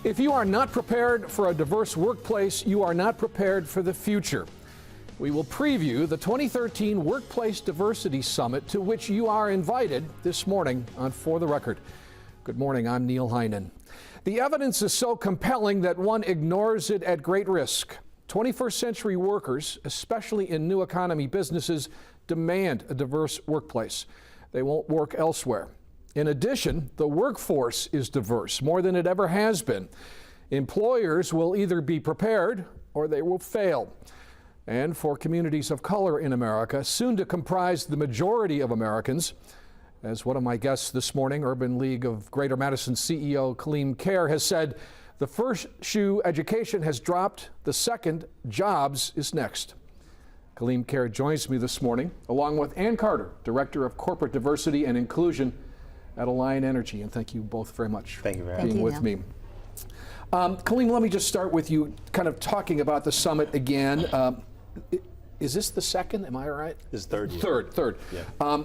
If you are not prepared for a diverse workplace, you are not prepared for the future. We will preview the 2013 Workplace Diversity Summit, to which you are invited this morning on For the Record. Good morning, I'm Neil Heinen. The evidence is so compelling that one ignores it at great risk. 21st century workers, especially in new economy businesses, demand a diverse workplace. They won't work elsewhere. In addition, the workforce is diverse, more than it ever has been. Employers will either be prepared or they will fail. And for communities of color in America, soon to comprise the majority of Americans, as one of my guests this morning, Urban League of Greater Madison CEO Kaleem Caire has said, the first shoe, education, has dropped. The second, jobs, is next. Kaleem Caire joins me this morning, along with Ann Carter, Director of Corporate Diversity and Inclusion at Alliant Energy. And thank you both very much for being with me. Kaleem, let me just start with you kind of talking about the summit again. Is this the second? Am I right? This is third year. Third. Yeah.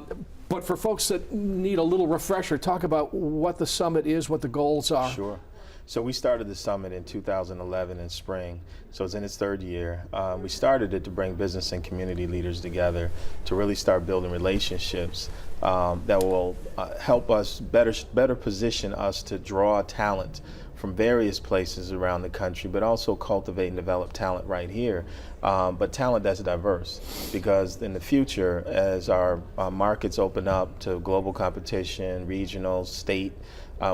But for folks that need a little refresher, talk about what the summit is, what the goals are. Sure. So we started the summit in 2011 in spring, so it's in its third year. We started it to bring business and community leaders together to really start building relationships that will help us better position us to draw talent from various places around the country, but also cultivate and develop talent right here, but talent that's diverse, because in the future, as our markets open up to global competition, regional, state,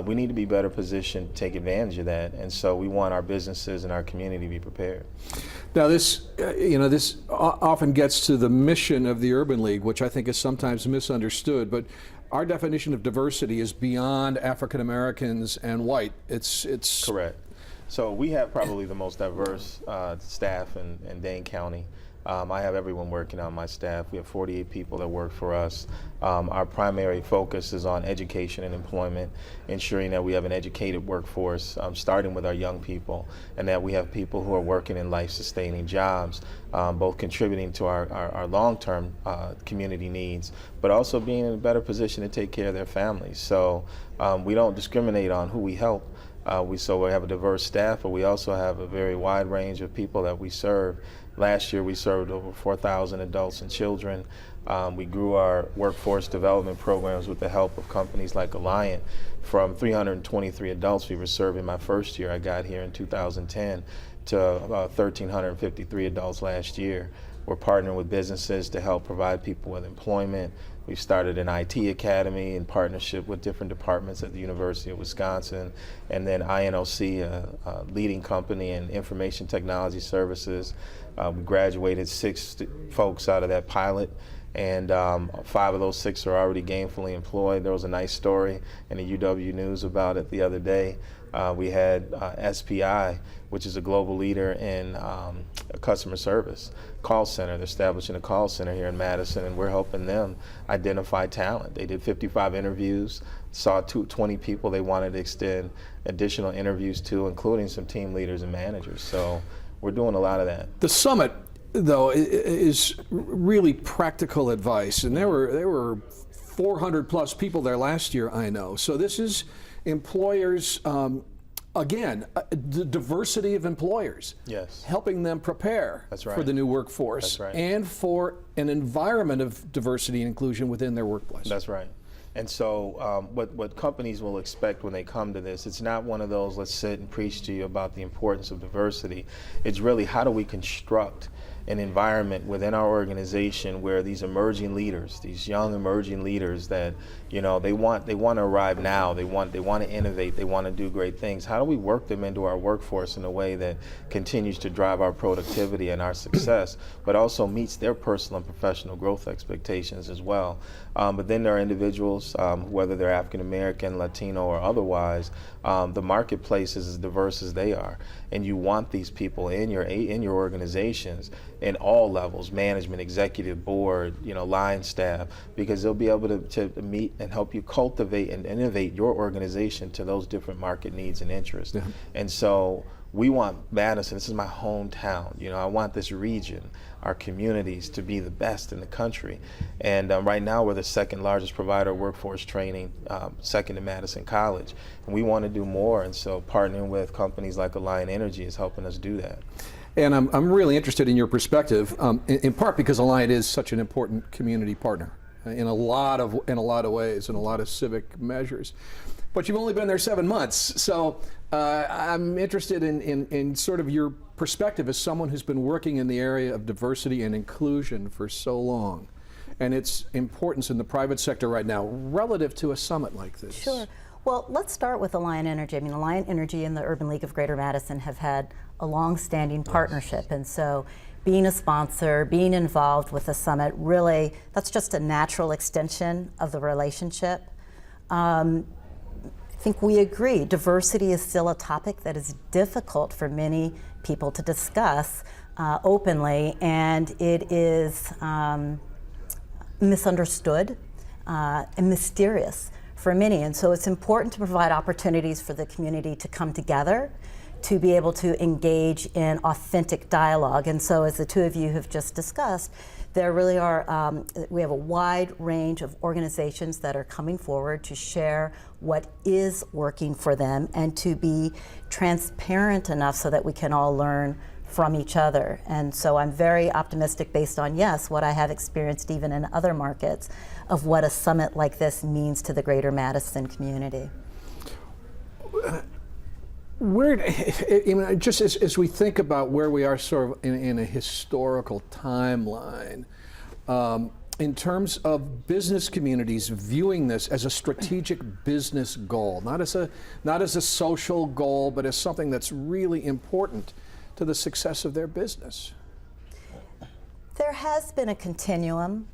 we need to be better positioned to take advantage of that, and so we want our businesses and our community to be prepared. Now this, this often gets to the mission of the Urban League, which I think is sometimes misunderstood, but our definition of diversity is beyond African Americans and white. It's correct. So we have probably the most diverse staff in Dane County. I have everyone working on my staff. We have 48 people that work for us. Our primary focus is on education and employment, ensuring that we have an educated workforce, starting with our young people, and that we have people who are working in life-sustaining jobs, both contributing to our long-term community needs, but also being in a better position to take care of their families. So we don't discriminate on who we help. We have a diverse staff, but we also have a very wide range of people that we serve. Last year we served over 4,000 adults and children. We grew our workforce development programs with the help of companies like Alliant from 323 adults we were serving my first year I got here in 2010 to 1,353 adults last year. We're partnering with businesses to help provide people with employment. We've started an IT academy in partnership with different departments at the University of Wisconsin, and then INOC, a leading company in information technology services. We graduated 6 folks out of that pilot, and 5 of those 6 are already gainfully employed. There was a nice story in the UW News about it the other day. We had SPI, which is a global leader in customer service, call center. They're establishing a call center here in Madison, and we're helping them identify talent. They did 55 interviews, saw 20 people they wanted to extend additional interviews to, including some team leaders and managers. So we're doing a lot of that. The summit, though, is really practical advice, and there were 400 plus people there last year, I know. So this is employers, again, the diversity of employers. Yes. Helping them prepare for the new workforce. That's right. And for an environment of diversity and inclusion within their workplace. That's right. And so what companies will expect when they come to this, it's not one of those, let's sit and preach to you about the importance of diversity. It's really, how do we construct an environment within our organization where these emerging leaders, these young emerging leaders that, they want to arrive now, they want to innovate, they want to do great things. How do we work them into our workforce in a way that continues to drive our productivity and our success, but also meets their personal and professional growth expectations as well? But then there are individuals, whether they're African American, Latino, or otherwise, the marketplace is as diverse as they are, and you want these people in your organizations in all levels, management, executive board, line staff, because they'll be able to meet and help you cultivate and innovate your organization to those different market needs and interests. Yeah. And so we want Madison, this is my hometown, you know, I want this region, our communities to be the best in the country. And right now we're the second largest provider of workforce training, second to Madison College. And we want to do more, and so partnering with companies like Alliant Energy is helping us do that. And I'm really interested in your perspective, in part because Alliant is such an important community partner in a lot of ways, in a lot of civic measures. But you've only been there 7 months, so I'm interested in sort of your perspective as someone who's been working in the area of diversity and inclusion for so long, and its importance in the private sector right now relative to a summit like this. Sure. Well, let's start with Alliant Energy. I mean, Alliant Energy and the Urban League of Greater Madison have had a long-standing partnership, and so being a sponsor, being involved with the summit, really, that's just a natural extension of the relationship. I think we agree, diversity is still a topic that is difficult for many people to discuss openly, and it is misunderstood and mysterious for many. And so it's important to provide opportunities for the community to come together, to be able to engage in authentic dialogue. And so, as the two of you have just discussed, there really are, we have a wide range of organizations that are coming forward to share what is working for them and to be transparent enough so that we can all learn from each other. And so I'm very optimistic based on, yes, what I have experienced even in other markets of what a summit like this means to the Greater Madison community. Just as we think about where we are sort of in a historical timeline, in terms of business communities viewing this as a strategic business goal, not as a social goal, but as something that's really important to the success of their business. There has been a continuum.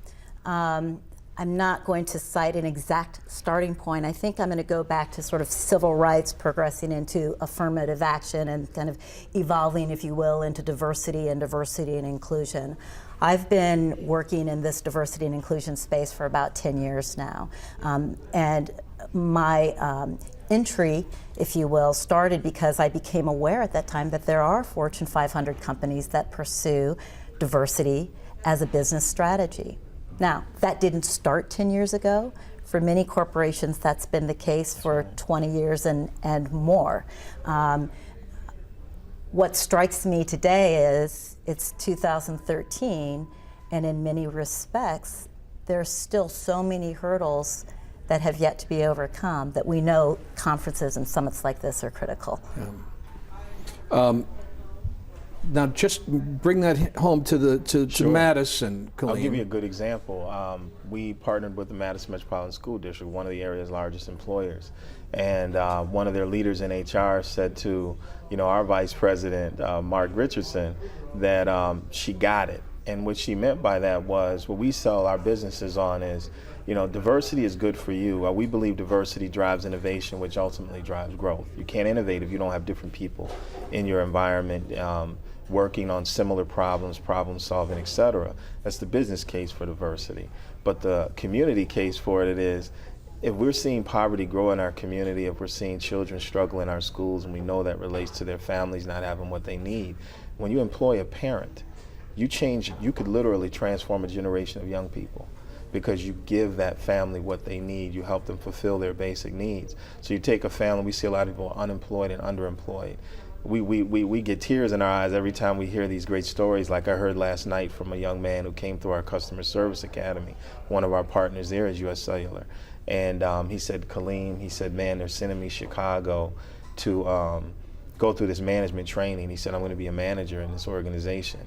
I'm not going to cite an exact starting point. I think I'm going to go back to sort of civil rights progressing into affirmative action and kind of evolving, if you will, into diversity and inclusion. I've been working in this diversity and inclusion space for about 10 years now. And my entry, if you will, started because I became aware at that time that there are Fortune 500 companies that pursue diversity as a business strategy. Now, that didn't start 10 years ago. For many corporations, that's been the case for 20 years and more. What strikes me today is it's 2013, and in many respects, there's still so many hurdles that have yet to be overcome that we know conferences and summits like this are critical. Now, just bring that home to Sure. Madison, Kaleem. I'll give you a good example. We partnered with the Madison Metropolitan School District, one of the area's largest employers, and one of their leaders in HR said to, our vice president, Mark Richardson, that she got it. And what she meant by that was, what we sell our businesses on is, diversity is good for you. We believe diversity drives innovation, which ultimately drives growth. You can't innovate if you don't have different people in your environment working on similar problems, problem solving, et cetera. That's the business case for diversity. But the community case for it is, if we're seeing poverty grow in our community, if we're seeing children struggle in our schools, and we know that relates to their families not having what they need, when you employ a parent, you could literally transform a generation of young people, because you give that family what they need. You help them fulfill their basic needs. So you take a family, we see a lot of people unemployed and underemployed. We get tears in our eyes every time we hear these great stories, like I heard last night from a young man who came through our Customer Service Academy. One of our partners there is US Cellular. And he said, Kaleem, he said, man, they're sending me Chicago to go through this management training. He said, I'm going to be a manager in this organization.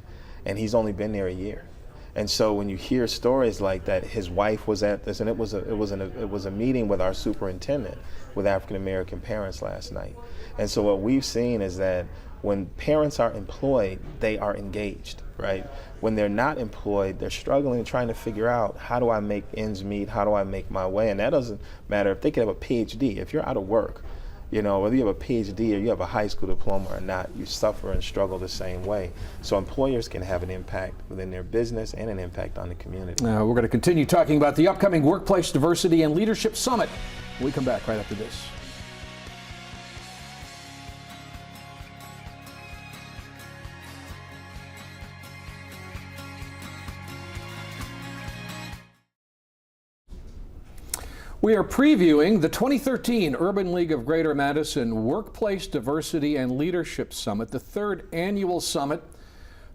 And he's only been there a year. And so when you hear stories like that, his wife was at this, and it was a meeting with our superintendent with African American parents last night. And so what we've seen is that when parents are employed, they are engaged, right? When they're not employed, they're struggling and trying to figure out, how do I make ends meet? How do I make my way? And that doesn't matter if they could have a PhD. If you're out of work, whether you have a PhD or you have a high school diploma or not, you suffer and struggle the same way. So employers can have an impact within their business and an impact on the community. We're going to continue talking about the upcoming Workplace Diversity and Leadership Summit when we come back right after this. We are previewing the 2013 Urban League of Greater Madison Workplace Diversity and Leadership Summit, the third annual summit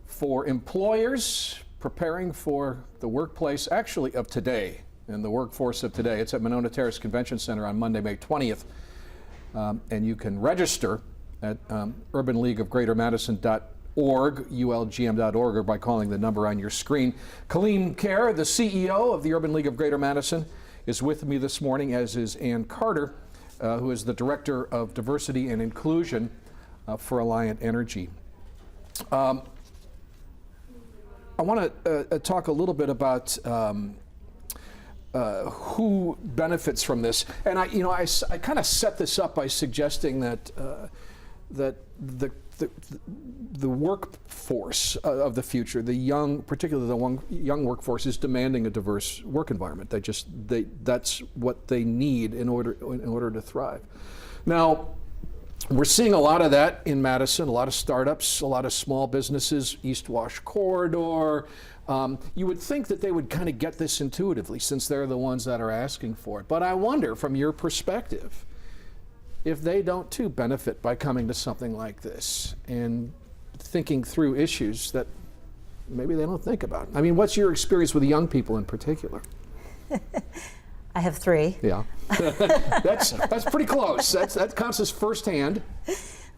for employers preparing for the workplace actually of today and the workforce of today. It's at Monona Terrace Convention Center on Monday, May 20th. And you can register at urbanleagueofgreatermadison.org, ulgm.org, or by calling the number on your screen. Kaleem Caire, the CEO of the Urban League of Greater Madison, is with me this morning, as is Ann Carter, who is the Director of Diversity and Inclusion for Alliant Energy. I want to talk a little bit about who benefits from this, and I kind of set this up by suggesting that the workforce of the future, particularly the young workforce, is demanding a diverse work environment. That's what they need in order to thrive. Now, we're seeing a lot of that in Madison, a lot of startups, a lot of small businesses, East Wash Corridor. You would think that they would kind of get this intuitively, since they're the ones that are asking for it. But I wonder, from your perspective, if they don't too benefit by coming to something like this and thinking through issues that maybe they don't think about. I mean, what's your experience with young people in particular? I have three. Yeah, that's pretty close. That counts as firsthand.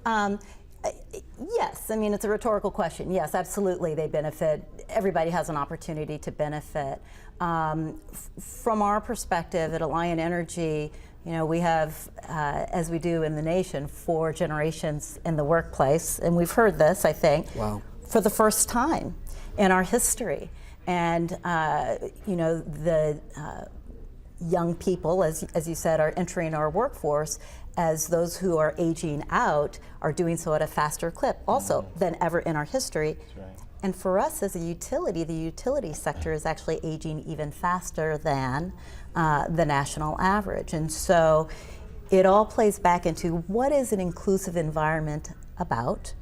Yes, I mean, it's a rhetorical question. Yes, absolutely, they benefit. Everybody has an opportunity to benefit. From our perspective at Alliant Energy, we have, as we do in the nation, 4 generations in the workplace, and we've heard this, I think, for the first time in our history. And the young people, as you said, are entering our workforce, as those who are aging out are doing so at a faster clip also than ever in our history. That's right. And for us as a utility, the utility sector is actually aging even faster than the national average. And so it all plays back into, what is an inclusive environment about?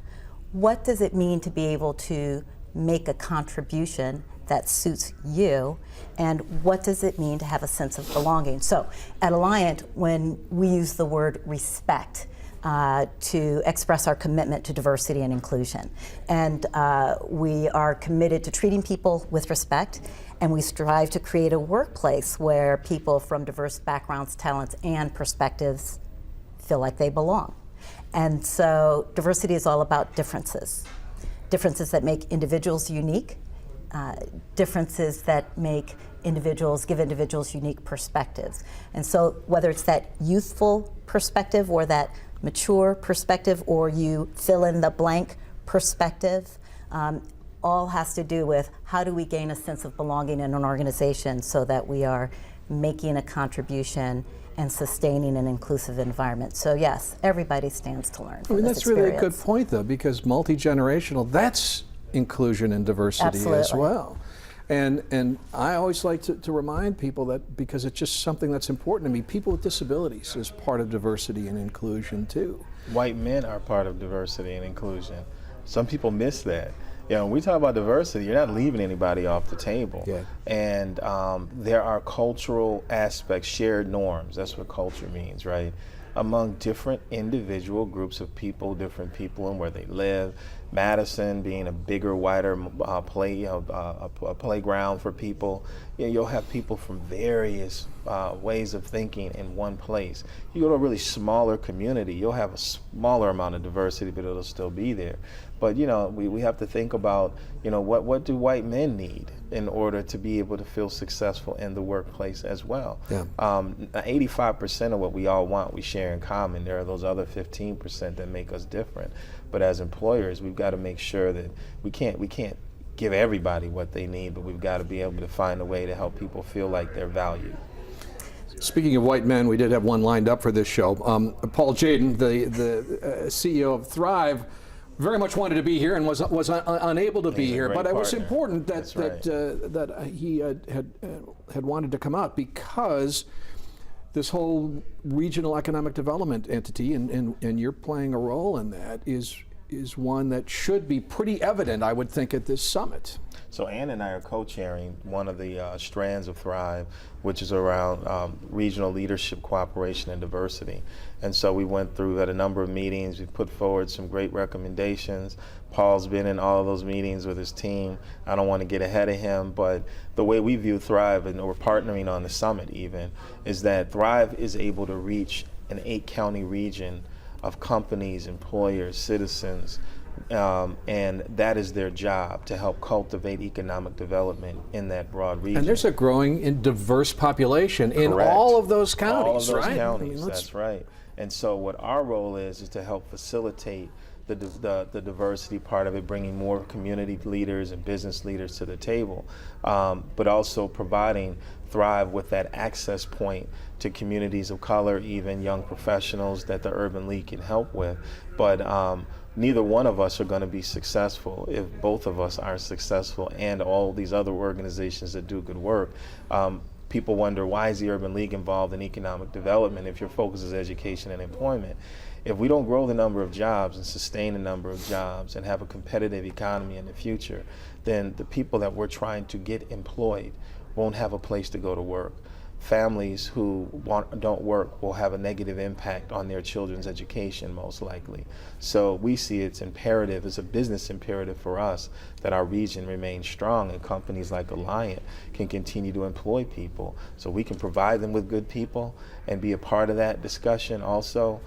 What does it mean to be able to make a contribution that suits you? And what does it mean to have a sense of belonging? So at Alliant, when we use the word respect, to express our commitment to diversity and inclusion. And we are committed to treating people with respect, and we strive to create a workplace where people from diverse backgrounds, talents, and perspectives feel like they belong. And so diversity is all about differences. Differences that make individuals unique, differences that give individuals unique perspectives. And so whether it's that youthful perspective or that mature perspective, or you fill in the blank perspective, all has to do with, how do we gain a sense of belonging in an organization so that we are making a contribution and sustaining an inclusive environment. So yes, everybody stands to learn from this that's really a good experience. point, though, because multi-generational, that's inclusion and diversity as well. And I always like to remind people that, because it's just something that's important to me, people with disabilities is part of diversity and inclusion too. White men are part of diversity and inclusion. Some people miss that. When we talk about diversity, you're not leaving anybody off the table. Yeah. And there are cultural aspects, shared norms. That's what culture means, right? Among different individual groups of people, different people and where they live. Madison being a bigger, wider playground for people. You'll have people from various ways of thinking in one place. You go to a really smaller community, you'll have a smaller amount of diversity, but it'll still be there. But we have to think about, what do white men need in order to be able to feel successful in the workplace as well. Yeah. 85% of what we all want, we share in common. There are those other 15% that make us different. But as employers, we've got to make sure that we can't give everybody what they need, but we've got to be able to find a way to help people feel like they're valued. Speaking of white men, we did have one lined up for this show. Paul Jaden, the CEO of Thrive, very much wanted to be here and was unable to be here. But it was important that that he had wanted to come out, because this whole regional economic development entity, and you're playing a role in that, is is one that should be pretty evident, I would think, at this summit. So Ann and I are co-chairing one of the strands of Thrive, which is around regional leadership, cooperation, and diversity. And so we went through at a number of meetings. We put forward some great recommendations. Paul's been in all of those meetings with his team. I don't want to get ahead of him, but the way we view Thrive, and we're partnering on the summit even, is that Thrive is able to reach an 8-county region of companies, employers, citizens, and that is their job, to help cultivate economic development in that broad region. And there's a growing and diverse population in Correct. all of those counties, all of those right? counties, that's right. And so what our role is to help facilitate the diversity part of it, bringing more community leaders and business leaders to the table, but also providing Thrive with that access point to communities of color, even young professionals that the Urban League can help with. But neither one of us are going to be successful if both of us aren't successful, and all these other organizations that do good work. People wonder, why is the Urban League involved in economic development if your focus is education and employment? If we don't grow the number of jobs and sustain the number of jobs and have a competitive economy in the future, then the people that we're trying to get employed won't have a place to go to work. Families who don't work will have a negative impact on their children's education, most likely. So we see it's imperative, it's a business imperative for us, that our region remains strong and companies like Alliant can continue to employ people, so we can provide them with good people and be a part of that discussion also.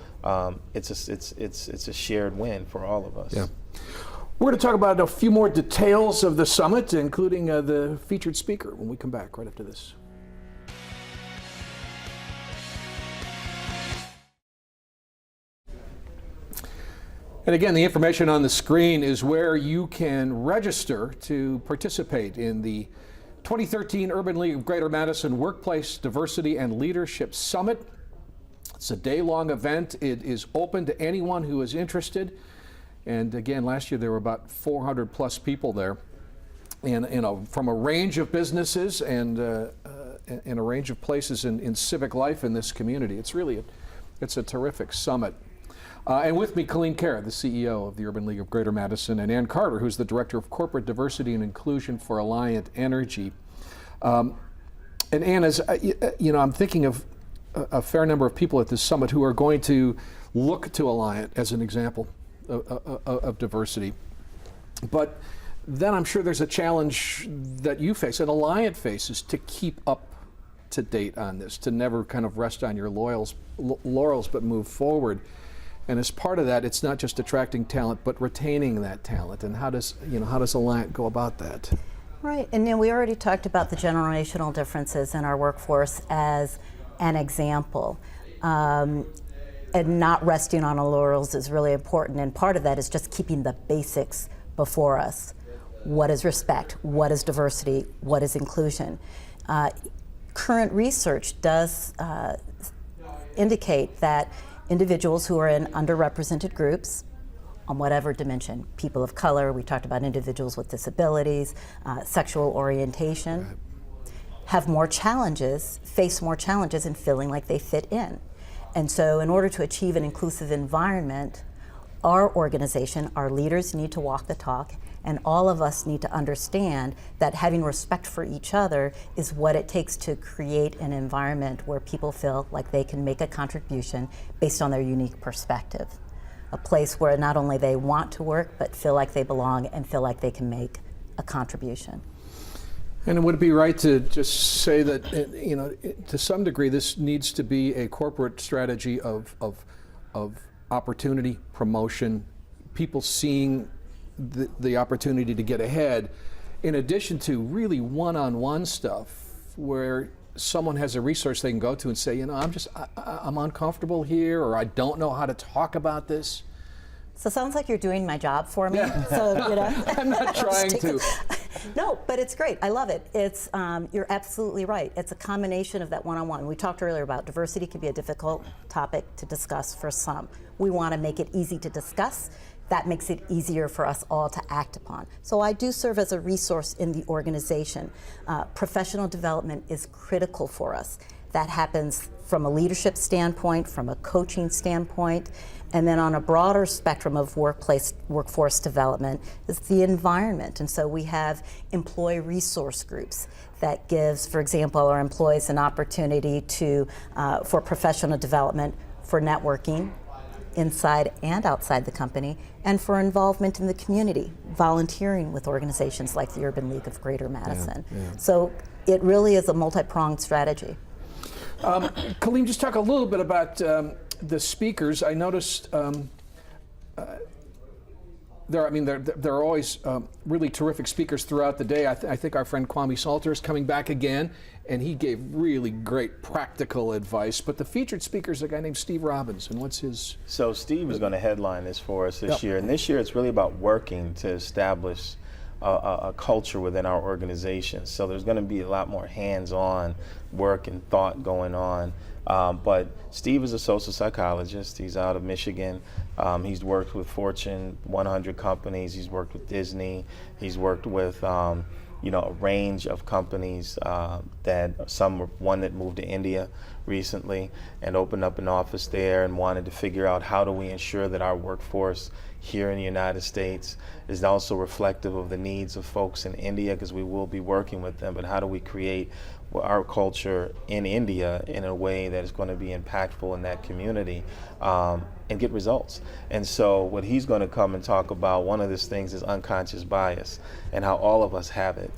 It's a shared win for all of us. Yeah. We're going to talk about a few more details of the summit, including the featured speaker, when we come back right after this. And again, the information on the screen is where you can register to participate in the 2013 Urban League of Greater Madison Workplace Diversity and Leadership Summit. It's a day-long event. It is open to anyone who is interested. And again, last year there were about 400 plus people there, and from a range of businesses and a range of places in civic life in this community. It's a terrific summit. And with me, Kaleem Caire, the CEO of the Urban League of Greater Madison, and Ann Carter, who's the Director of Corporate Diversity and Inclusion for Alliant Energy. And Ann, as you know, I'm thinking of a fair number of people at this summit who are going to look to Alliant as an example of diversity. But then I'm sure there's a challenge that you face, and Alliant faces, to keep up to date on this, to never kind of rest on your laurels, but move forward. And as part of that, it's not just attracting talent, but retaining that talent. And how does Alliant go about that? Right, and then we already talked about the generational differences in our workforce as an example. And not resting on our laurels is really important, and part of that is just keeping the basics before us. What is respect? What is diversity? What is inclusion? Current research does indicate that individuals who are in underrepresented groups, on whatever dimension, people of color, we talked about individuals with disabilities, sexual orientation, have more challenges, face more challenges in feeling like they fit in. And so in order to achieve an inclusive environment, our organization, our leaders need to walk the talk, and all of us need to understand that having respect for each other is what it takes to create an environment where people feel like they can make a contribution based on their unique perspective. A place where not only they want to work, but feel like they belong and feel like they can make a contribution. And would it be right to just say that, you know, to some degree, this needs to be a corporate strategy of opportunity, promotion, people seeing the opportunity to get ahead, in addition to really one-on-one stuff where someone has a resource they can go to and say, you know, I'm uncomfortable here, or I don't know how to talk about this. So it sounds like you're doing my job for me. Yeah. So, you know, I'm not trying to. No, but it's great. I love it. It's you're absolutely right. It's a combination of that one-on-one. We talked earlier about diversity can be a difficult topic to discuss for some. We want to make it easy to discuss. That makes it easier for us all to act upon. So I do serve as a resource in the organization. Professional development is critical for us. That happens from a leadership standpoint, from a coaching standpoint, and then on a broader spectrum of workforce development is the environment. And so we have employee resource groups that gives, for example, our employees an opportunity for professional development, for networking inside and outside the company, and for involvement in the community, volunteering with organizations like the Urban League of Greater Madison. So it really is a multi-pronged strategy. Kaleem, just talk a little bit about the speakers. I noticed there are always really terrific speakers throughout the day. I think our friend Kwame Salter is coming back again, and he gave really great practical advice. But the featured speaker is a guy named Steve Robbins, and what's his? So Steve is going to headline this for us this year, and this year it's really about working to establish a culture within our organization. So there's going to be a lot more hands-on work and thought going on. But Steve is a social psychologist. He's out of Michigan. He's worked with Fortune 100 companies. He's worked with Disney. He's worked with a range of companies one that moved to India recently and opened up an office there and wanted to figure out how do we ensure that our workforce here in the United States is also reflective of the needs of folks in India, because we will be working with them, but how do we create our culture in India in a way that is going to be impactful in that community and get results. And so what he's going to come and talk about, one of these things is unconscious bias and how all of us have it.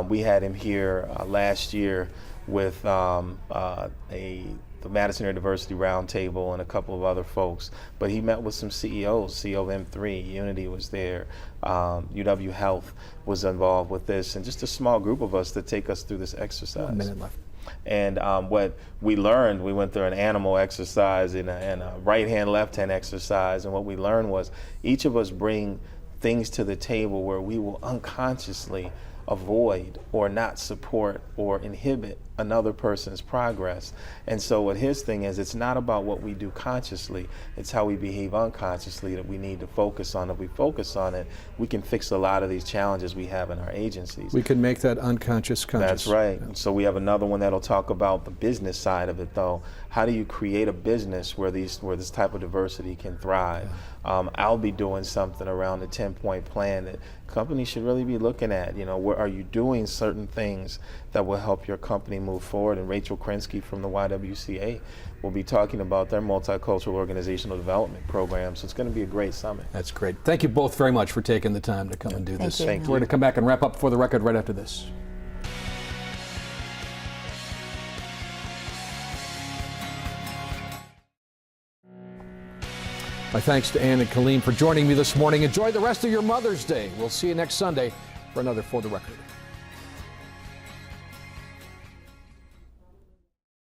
We had him here last year with the Madison Area Diversity Roundtable and a couple of other folks, but he met with some CEOs. CEO of M3, Unity was there, UW Health was involved with this, and just a small group of us to take us through this exercise. 1 minute left. And what we learned, we went through an animal exercise and a right-hand, left-hand exercise, and what we learned was each of us bring things to the table where we will unconsciously avoid or not support or inhibit another person's progress. And so what his thing is, it's not about what we do consciously, it's how we behave unconsciously that we need to focus on. If we focus on it, we can fix a lot of these challenges we have in our agencies. We can make that unconscious conscious. That's right. Yeah. So we have another one that'll talk about the business side of it, though. How do you create a business where this type of diversity can thrive? I'll be doing something around the 10-point plan that companies should really be looking at. Where are you doing certain things that will help your company move forward? And Rachel Krinsky from the YWCA will be talking about their multicultural organizational development program. So it's going to be a great summit. That's great. Thank you both very much for taking the time to come and do this. Thank you. We're going to come back and wrap up For the Record right after this. My thanks to Ann and Kaleem for joining me this morning. Enjoy the rest of your Mother's Day. We'll see you next Sunday for another For the Record.